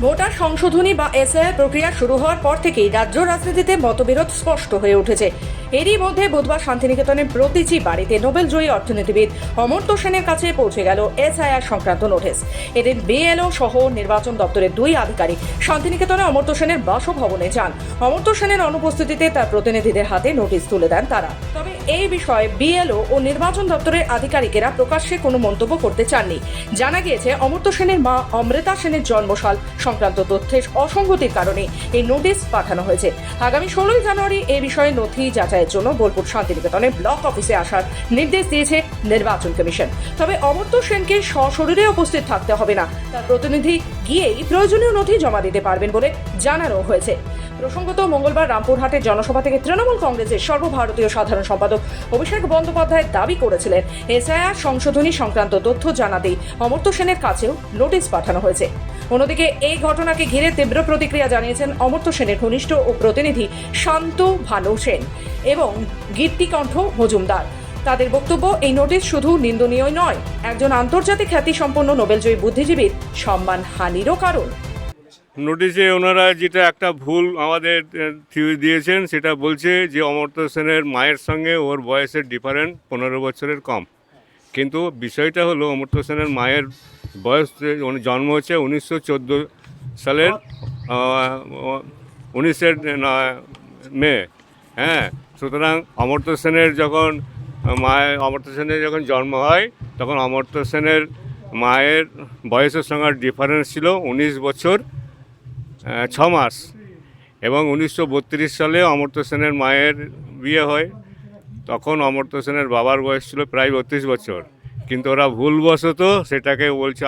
Voter সংশোধনী বা SIR প্রক্রিয়া শুরু হওয়ার পর থেকেই রাজ্য রাজনীতিতে মতবিরোধ স্পষ্ট হয়ে উঠেছে। এরই মধ্যে বুধবার শান্তিনিকেতনের প্রতিটি বাড়িতে নোবেলজয়ী অর্থনীতিবিদ অমর্ত্য সেনের কাছে পৌঁছে গেল এসআইআর সংক্রান্ত নোটিশ। এদিন বিএলও সহ নির্বাচন দপ্তরের দুই আধিকারিক শান্তিনিকেতনে অমর্ত্য সেনের বাসভবনে যান। অমর্ত্য সেনের অনুপস্থিতিতে তার প্রতিনিধিদের হাতে নোটিশ তুলে দেন তারা। তবে এই বিষয়ে বিএলও ও নির্বাচন দপ্তরের আধিকারিকেরা প্রকাশ্যে কোনো মন্তব্য করতে চাননি। জানা গিয়েছে, অমর্ত্য সেনের মা অমৃতা সেনের জন্মসাল সংক্রান্ত তথ্যের অসঙ্গতির কারণে এই নোটিশ পাঠানো হয়েছে। আগামী 16 জানুয়ারি এই বিষয়ে নথি যাচাইয়ের জন্য বোলপুর শান্তিনিকেতনে ব্লক অফিসে আসার নির্দেশ দিয়েছে নির্বাচন কমিশন। তবে অমর্ত্য সেনকে সশরীরে উপস্থিত থাকতে হবে না, তার প্রতিনিধি গিয়েই প্রয়োজনীয় নথি জমা দিতে পারবেন বলে জানানো হয়েছে। প্রসঙ্গত, মঙ্গলবার রামপুরহাটের জনসভা থেকে তৃণমূল কংগ্রেসের সর্বভারতীয় সাধারণ সম্পাদক অভিষেক বন্দ্যোপাধ্যায় দাবি করেছিলেন, এসআইআর সংশোধনী সংক্রান্ত তথ্য জানাতেই অমর্ত্য সেনের কাছেও নোটিশ পাঠানো হয়েছে। অন্যদিকে এই ঘটনাকে ঘিরে তীব্র প্রতিক্রিয়া জানিয়েছেন অমর্ত্য সেনের ঘনিষ্ঠ ও প্রতিনিধি শান্ত ভানু সেন এবং গীতিকণ্ঠ মজুমদার। তাদের বক্তব্য, এই নোটিশ শুধু নিন্দনীয় নয়, একজন আন্তর্জাতিক খ্যাতিসম্পন্ন নোবেলজয়ী বুদ্ধিজীবীর সম্মান হানিরও কারণ। নোটিশে ওনারা যেটা একটা ভুল আমাদের দিয়েছেন, সেটা বলছে যে অমর্ত্য সেনের মায়ের সঙ্গে ওর বয়সের ডিফারেন্ট 15 বছরের কম। কিন্তু বিষয়টা হলো, অমর্ত্য সেনের মায়ের বয়স জন্ম হচ্ছে 1914 সালের 19 মে। হ্যাঁ, সুতরাং অমর্ত্য সেনের যখন যখন জন্ম হয়, তখন অমর্ত্য সেনের মায়ের বয়সের সঙ্গে ডিফারেন্স ছিল 19 বছর 6 মাস। এবং 1932 সালে অমর্ত্য সেনের মায়ের বিয়ে হয়, তখন অমর্ত্য সেনের বাবার বয়স ছিল প্রায় 32 বছর। কিন্তু ওরা ভুলবশত সেটাকে বলছে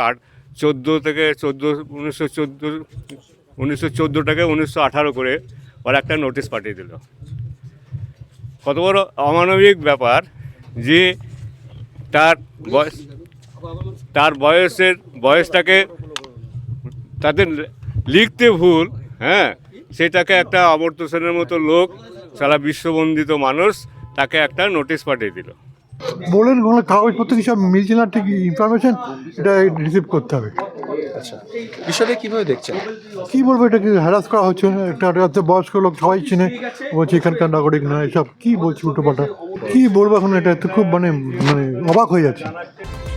1914টাকে 1918 করে ওরা একটা নোটিশ পাঠিয়ে দিল। কত বড় অমানবিক ব্যাপার যে তার বয়সটাকে তাদের লিখতে ভুল, হ্যাঁ, সেটাকে একটা অমর্ত্য সেনের মতো লোক, সারা বিশ্ববন্দিত মানুষ, তাকে একটা নোটিশ পাঠিয়ে দিল। বলেন কাগজপত্র কি সব মিলছে না, ঠিক ইনফরমেশন এটা রিসিভ করতে হবে। আচ্ছা, বিষয়টা কীভাবে দেখছেন? কী বলবো, এটাকে হ্যারাস করা হচ্ছে। একটা বয়স্ক লোক সবাই চিনে, বলছে এখানকার নাগরিক নয়, এসব কী বলছি উল্টোপাল্টা। কী বলবো এখন, এটা তো খুব মানে অবাক হয়ে যাচ্ছে।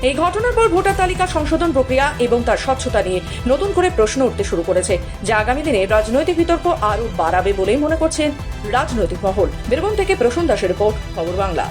এই ঘটনার পর ভোটার তালিকা সংশোধন প্রক্রিয়া এবং তার স্বচ্ছতা নিয়ে নতুন করে প্রশ্ন উঠতে শুরু করেছে, যা আগামী দিনে রাজনৈতিক বিতর্ক আরও বাড়াবে বলেই মনে করছেন রাজনৈতিক মহল। বীরভূম থেকে প্রসূন দাসের রিপোর্ট, খবর বাংলা।